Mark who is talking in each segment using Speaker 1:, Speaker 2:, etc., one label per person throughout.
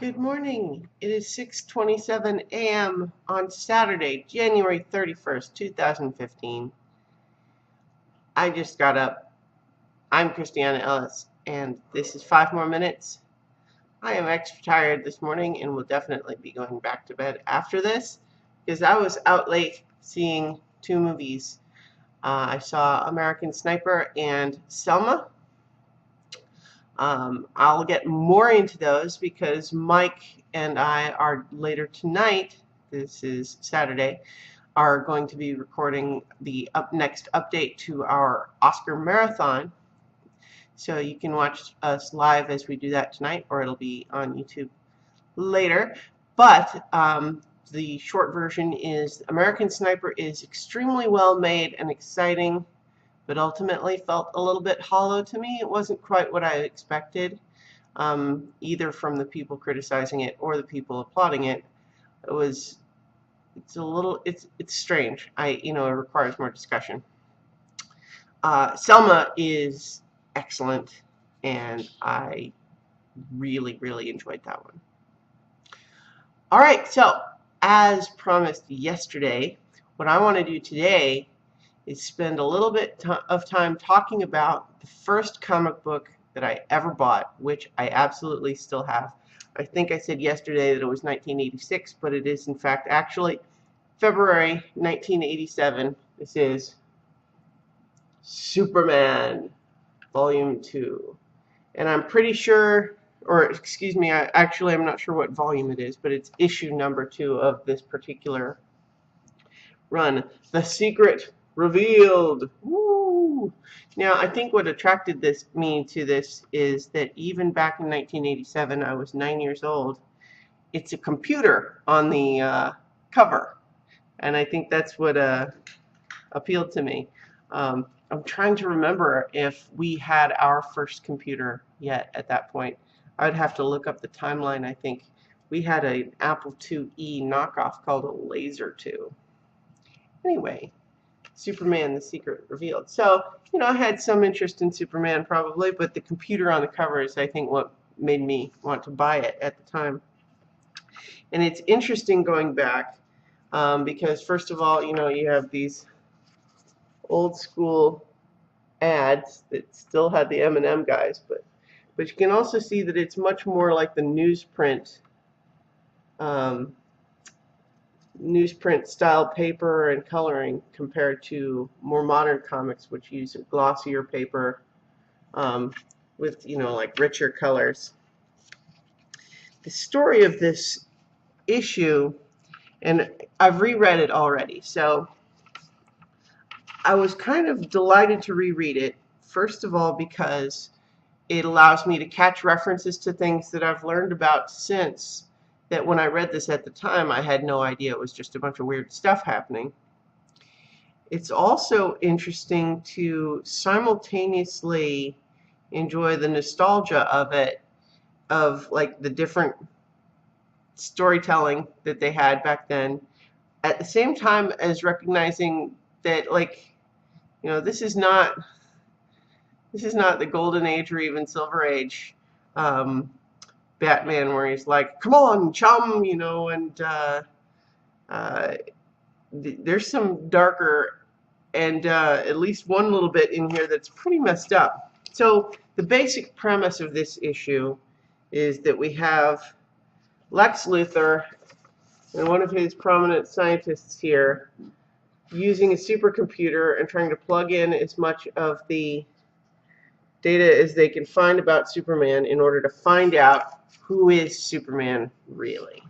Speaker 1: Good morning. It is 6:27 a.m. on Saturday, January 31st, 2015. I just got up. I'm Christiana Ellis, and this is 5 more minutes. I am extra tired this morning and will definitely be going back to bed after this because I was out late seeing two movies. I saw American Sniper and Selma. I'll get more into those because Mike and I are later tonight, this is Saturday, are going to be recording the next update to our Oscar marathon. So you can watch us live as we do that tonight, or it'll be on YouTube later. But the short version is American Sniper is extremely well made and exciting, but ultimately felt a little bit hollow to me. It wasn't quite what I expected, either from the people criticizing it or the people applauding it. It's strange. It requires more discussion. Selma is excellent, and I really, really enjoyed that one. All right, so as promised yesterday, what I want to do today is spend a little bit of time talking about the first comic book that I ever bought, which I absolutely still have. I think I said yesterday that it was 1986, but it is in fact actually February 1987. This is Superman Volume 2. And I'm pretty sure, or excuse me, I'm not sure what volume it is, but it's issue number 2 of this particular run. The Secret Revealed. Woo! Now, I think what attracted me to this is that even back in 1987, I was 9 years old. It's a computer on the cover, and I think that's what appealed to me. I'm trying to remember if we had our first computer yet at that point. I'd have to look up the timeline. I think we had an Apple IIe knockoff called a Laser 2. Anyway, Superman, The Secret Revealed. So, I had some interest in Superman probably, but the computer on the cover is, I think, what made me want to buy it at the time. And it's interesting going back because, first of all, you have these old school ads that still had the M&M guys, but you can also see that it's much more like the newsprint style paper and coloring compared to more modern comics, which use a glossier paper with like richer colors. The story of this issue, and I've reread it already, so I was kind of delighted to reread it, first of all because it allows me to catch references to things that I've learned about since, that when I read this at the time, I had no idea it was just a bunch of weird stuff happening. It's also interesting to simultaneously enjoy the nostalgia of it, of like the different storytelling that they had back then, at the same time as recognizing that, this is not the Golden Age or even Silver Age Batman, where he's like, "Come on, chum," and there's some darker and at least one little bit in here that's pretty messed up. So the basic premise of this issue is that we have Lex Luthor and one of his prominent scientists here using a supercomputer and trying to plug in as much of the data as they can find about Superman in order to find out who is Superman really.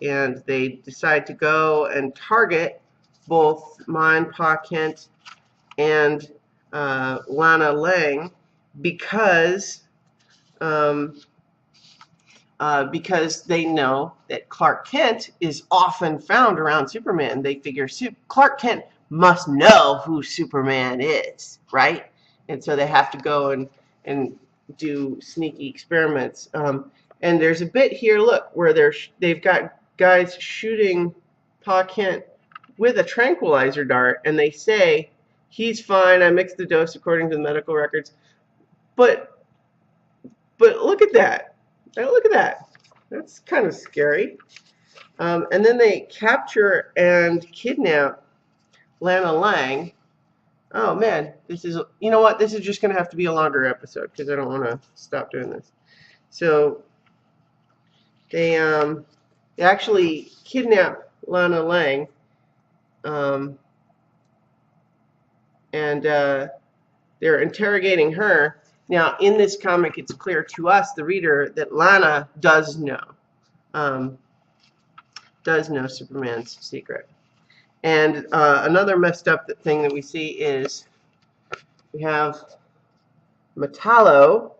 Speaker 1: And they decide to go and target both Pa Kent and Lana Lang because they know that Clark Kent is often found around Superman. They figure Clark Kent must know who Superman is, right? And so they have to go and do sneaky experiments. And there's a bit here, look, where they've got guys shooting Pa Kent with a tranquilizer dart, and they say, "He's fine, I mixed the dose according to the medical records." But look at that. Look at that. That's kind of scary. And then they capture and kidnap Lana Lang. Oh man, this is, you know what? This is just going to have to be a longer episode because I don't want to stop doing this. So they actually kidnap Lana Lang, and they're interrogating her. Now, in this comic, it's clear to us, the reader, that Lana does know Superman's secret. And another messed up thing that we see is we have Metallo,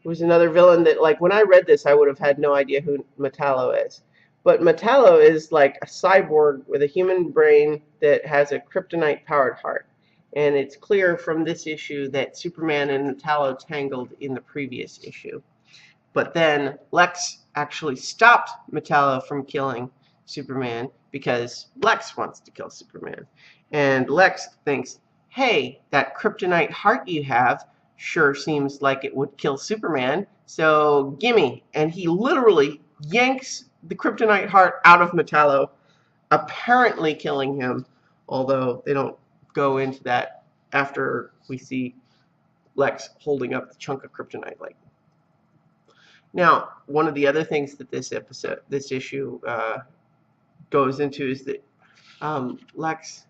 Speaker 1: who's another villain that, like, when I read this, I would have had no idea who Metallo is. But Metallo is like a cyborg with a human brain that has a kryptonite-powered heart. And it's clear from this issue that Superman and Metallo tangled in the previous issue. But then Lex actually stopped Metallo from killing Superman because Lex wants to kill Superman. And Lex thinks, hey, that kryptonite heart you have sure seems like it would kill Superman, so gimme. And he literally yanks the kryptonite heart out of Metallo, apparently killing him, although they don't go into that after we see Lex holding up the chunk of kryptonite. Like, now, one of the other things that this issue goes into is that Lex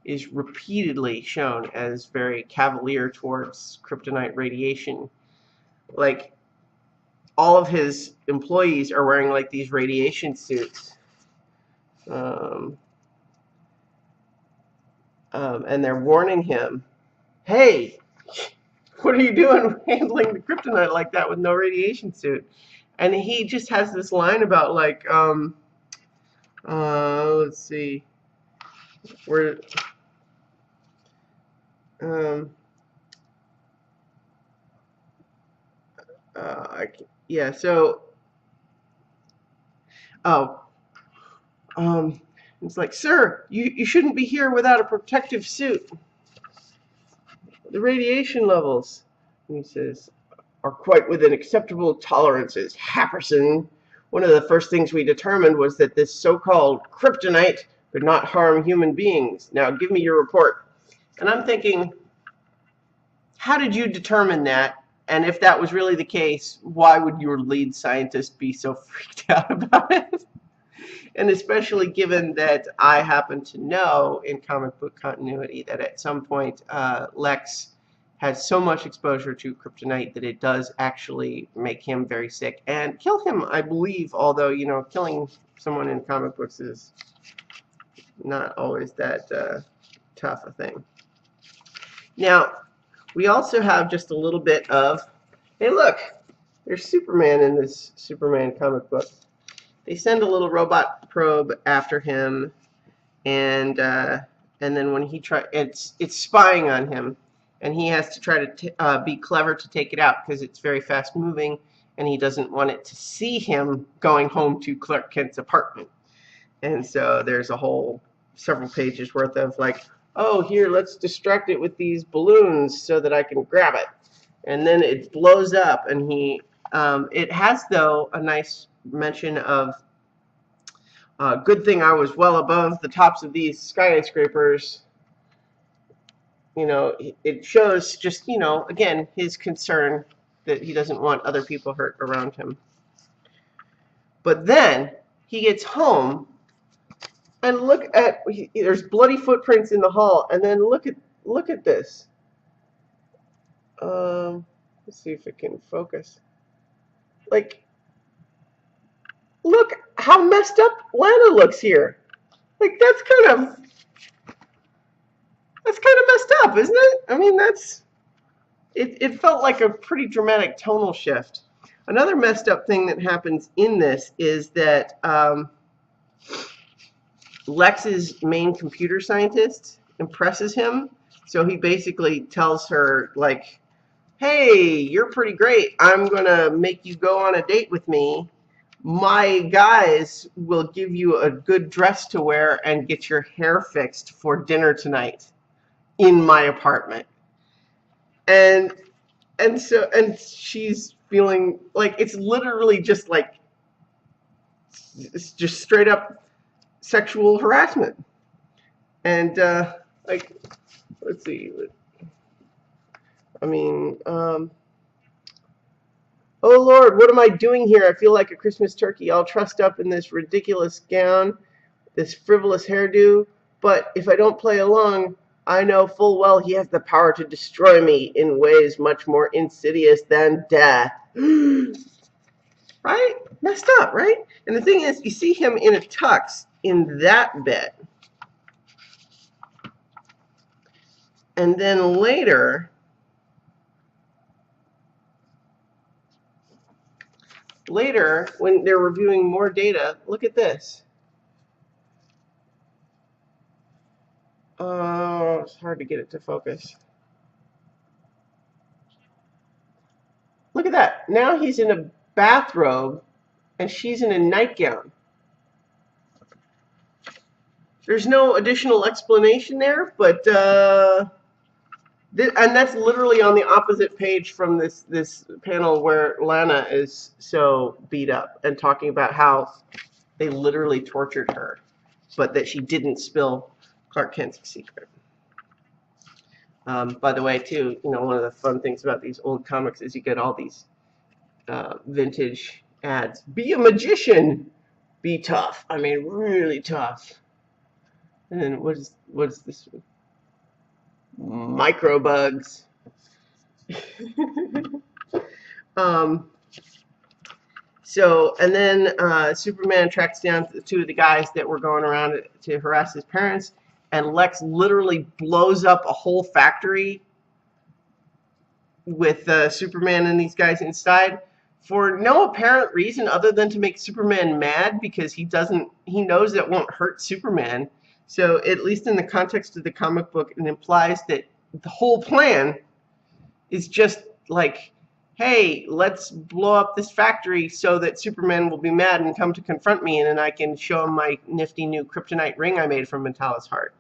Speaker 1: is repeatedly shown as very cavalier towards kryptonite radiation. Like, all of his employees are wearing like these radiation suits, and they're warning him, hey, what are you doing handling the kryptonite like that with no radiation suit? And he just has this line about, like, let's see, where, yeah, so, it's like, sir, you shouldn't be here without a protective suit. The radiation levels, he says, are quite within acceptable tolerances. Happerson, one of the first things we determined was that this so-called kryptonite could not harm human beings. Now give me your report. And I'm thinking, how did you determine that? And if that was really the case, why would your lead scientist be so freaked out about it? And especially given that I happen to know in comic book continuity that at some point Lex has so much exposure to kryptonite that it does actually make him very sick and kill him, I believe, although, you know, killing someone in comic books is not always that tough a thing. Now, we also have just a little bit of, hey look, there's Superman in this Superman comic book. They send a little robot probe after him, and then when he it's spying on him, and he has to try to be clever to take it out because it's very fast moving, and he doesn't want it to see him going home to Clark Kent's apartment. And so there's a whole several pages worth of, like, oh, here, let's distract it with these balloons so that I can grab it. And then it blows up, and it has, though, a nice mention of, good thing I was well above the tops of these skyscrapers. You know, it shows just, you know, again, his concern that he doesn't want other people hurt around him. But then he gets home, and look at, there's bloody footprints in the hall, and then look at this. Let's see if it can focus. Like, look how messed up Lana looks here. Like, that's kind of messed up, isn't it? I mean, it felt like a pretty dramatic tonal shift. Another messed up thing that happens in this is that Lex's main computer scientist impresses him, so he basically tells her, like, hey, you're pretty great. I'm going to make you go on a date with me. My guys will give you a good dress to wear and get your hair fixed for dinner tonight in my apartment. And she's feeling like it's literally just like it's just straight up sexual harassment. And like, let's see. I mean, oh Lord, what am I doing here? I feel like a Christmas turkey, all trussed up in this ridiculous gown, this frivolous hairdo. But if I don't play along, I know full well he has the power to destroy me in ways much more insidious than death. Right? Messed up, right? And the thing is, you see him in a tux in that bit. And then later, when they're reviewing more data, look at this. Oh, it's hard to get it to focus. Look at that. Now he's in a bathrobe and she's in a nightgown. There's no additional explanation there, but and that's literally on the opposite page from this panel where Lana is so beat up and talking about how they literally tortured her, but that she didn't spill Clark Kent's secret. By the way, too, one of the fun things about these old comics is you get all these vintage ads. Be a magician. Be tough. I mean, really tough. And then what is this? Microbugs. So, and then Superman tracks down two of the guys that were going around to harass his parents, and Lex literally blows up a whole factory with Superman and these guys inside for no apparent reason other than to make Superman mad, because he knows that won't hurt Superman. So at least in the context of the comic book, it implies that the whole plan is just like, hey, let's blow up this factory so that Superman will be mad and come to confront me, and then I can show him my nifty new kryptonite ring I made from Metallis Heart.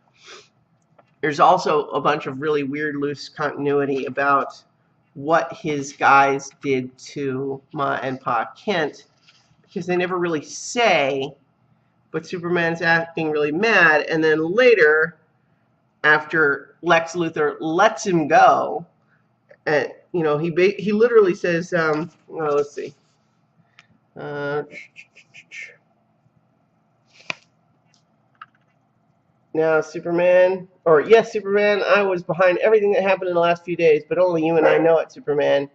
Speaker 1: There's also a bunch of really weird loose continuity about what his guys did to Ma and Pa Kent, because they never really say, but Superman's acting really mad, and then later, after Lex Luthor lets him go, he literally says, well, let's see. Now, Superman, yes, Superman, I was behind everything that happened in the last few days, but only you and I know it, Superman.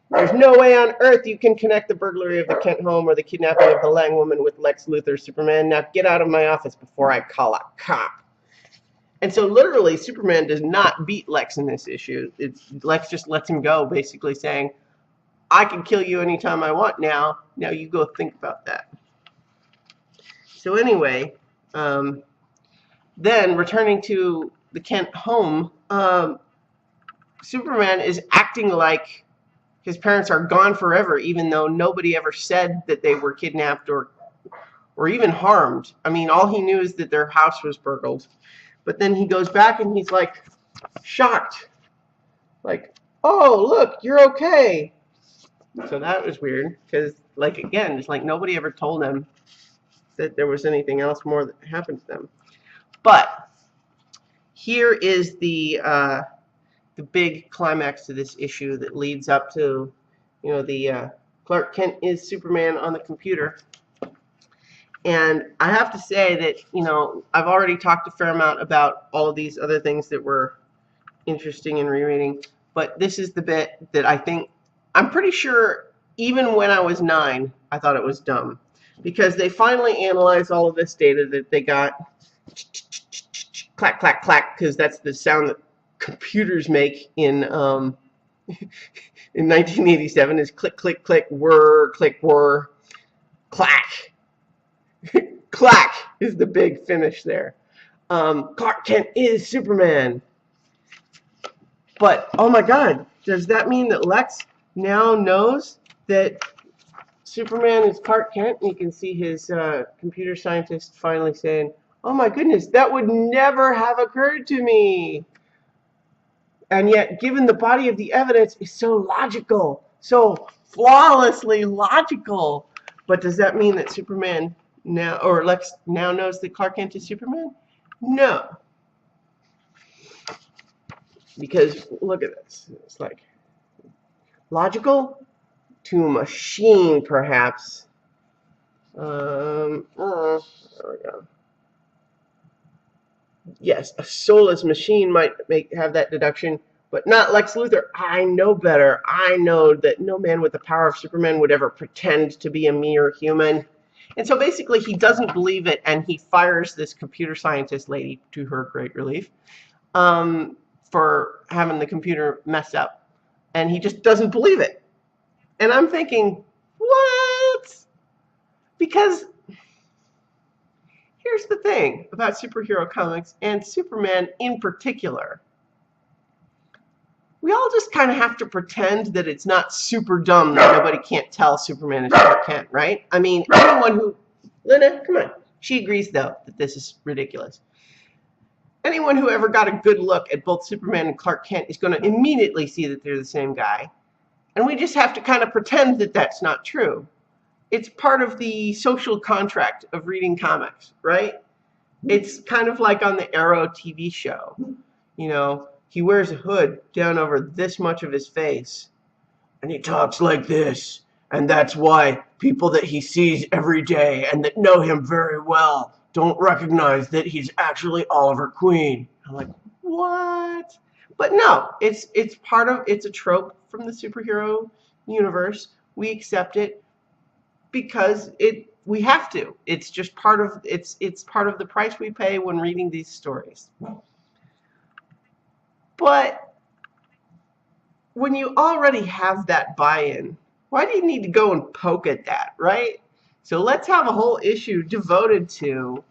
Speaker 1: There's no way on earth you can connect the burglary of the Kent home or the kidnapping of the Lang woman with Lex Luthor, Superman. Now get out of my office before I call a cop. And so literally, Superman does not beat Lex in this issue. Lex just lets him go, basically saying, I can kill you anytime I want now. Now you go think about that. So anyway, then returning to the Kent home, Superman is acting like his parents are gone forever, even though nobody ever said that they were kidnapped or even harmed. I mean, all he knew is that their house was burgled. But then he goes back and he's like shocked. Like, oh, look, you're okay. So that was weird because, like, again, it's like nobody ever told him that there was anything else more that happened to them. But here is the big climax to this issue that leads up to, the Clark Kent is Superman on the computer. And I have to say that, I've already talked a fair amount about all of these other things that were interesting in rereading, but this is the bit that I'm pretty sure even when I was 9, I thought it was dumb. Because they finally analyzed all of this data that they got, clack, clack, clack, because that's the sound that computers make in 1987 is click, click, click, whir, clack. Clack is the big finish there. Clark Kent is Superman. But, oh my God, does that mean that Lex now knows that Superman is Clark Kent? And you can see his computer scientist finally saying, oh my goodness, that would never have occurred to me. And yet, given the body of the evidence is so logical, so flawlessly logical. But does that mean that Superman now, or Lex now knows that Clark Kent is Superman? No. Because look at this. It's like logical to a machine, perhaps. There we go. Yes, a soulless machine might have that deduction, but not Lex Luthor. I know better. I know that no man with the power of Superman would ever pretend to be a mere human. And so basically he doesn't believe it, and he fires this computer scientist lady, to her great relief, for having the computer mess up. And he just doesn't believe it. And I'm thinking, what? Because here's the thing about superhero comics, and Superman in particular. We all just kind of have to pretend that it's not super dumb that nobody can't tell Superman is Clark Kent, right? I mean, anyone who... Lena, come on. She agrees, though, that this is ridiculous. Anyone who ever got a good look at both Superman and Clark Kent is going to immediately see that they're the same guy. And we just have to kind of pretend that that's not true. It's part of the social contract of reading comics, right? It's kind of like on the Arrow TV show. You know, he wears a hood down over this much of his face, and he talks like this, and that's why people that he sees every day and that know him very well don't recognize that he's actually Oliver Queen. I'm like, what? But no, it's a trope from the superhero universe. We accept it because we have to. It's just part of it's part of the price we pay when reading these stories. But when you already have that buy-in, why do you need to go and poke at that, right? So let's have a whole issue devoted to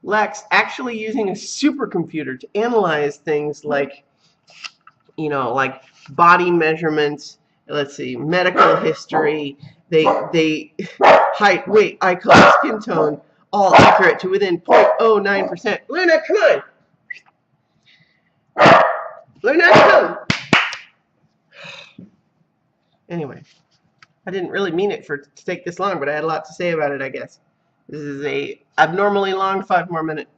Speaker 1: Lex actually using a supercomputer to analyze things like, you know, like body measurements, let's see, medical history, height, weight, eye color, skin tone, all accurate to within 0.09%. Luna, come on! Luna, come! Anyway, I didn't really mean it to take this long, but I had a lot to say about it, I guess. This is a abnormally long 5 more minutes.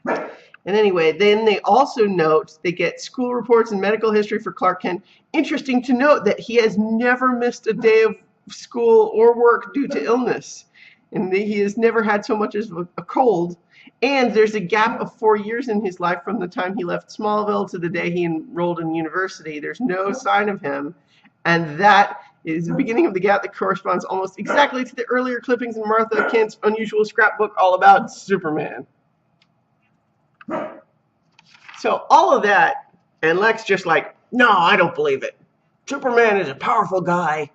Speaker 1: And anyway, then they also note they get school reports and medical history for Clark Kent. Interesting to note that he has never missed a day of school or work due to illness. And he has never had so much as a cold. And there's a gap of 4 years in his life from the time he left Smallville to the day he enrolled in university. There's no sign of him. And that is the beginning of the gap that corresponds almost exactly to the earlier clippings in Martha Kent's unusual scrapbook all about Superman. So all of that, and Lex just like, no, I don't believe it. Superman is a powerful guy.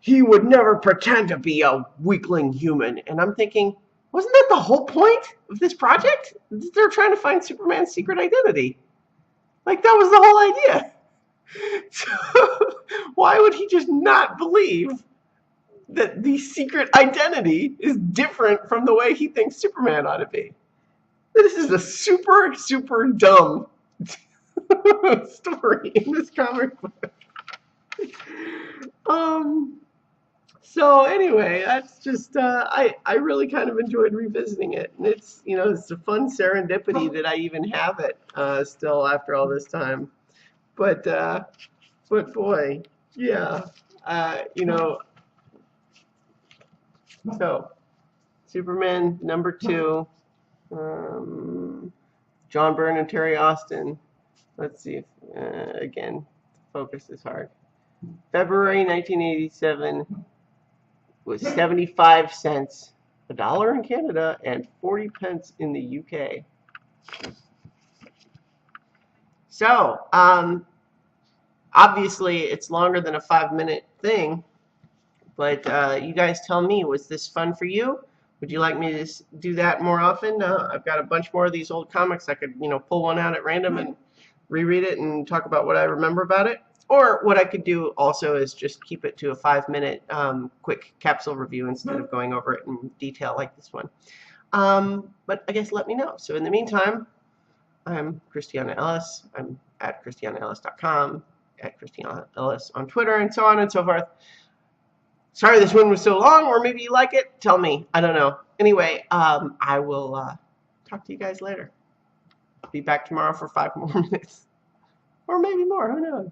Speaker 1: He would never pretend to be a weakling human. And I'm thinking, wasn't that the whole point of this project? They're trying to find Superman's secret identity. Like, that was the whole idea. So why would he just not believe that the secret identity is different from the way he thinks Superman ought to be? This is a super, super dumb story in this comic book. So anyway, that's just I really kind of enjoyed revisiting it, and it's, you know, it's a fun serendipity that I even have it still after all this time. But boy, yeah, you know. So Superman #2. John Byrne and Terry Austin. Let's see if, again, focus is hard. February 1987 was 75 cents, $1 in Canada, and 40 pence in the UK. So, obviously, it's longer than a 5-minute thing, but you guys tell me, was this fun for you? Would you like me to do that more often? I've got a bunch more of these old comics. I could, you know, pull one out at random and reread it and talk about what I remember about it. Or what I could do also is just keep it to a 5-minute quick capsule review instead of going over it in detail like this one. But I guess let me know. So in the meantime, I'm Christiana Ellis. I'm at christianaellis.com. at Christina Ellis on Twitter, and so on and so forth. Sorry this one was so long, or maybe you like it. Tell me. I don't know. Anyway, I will talk to you guys later. Be back tomorrow for 5 more minutes. Or maybe more. Who knows?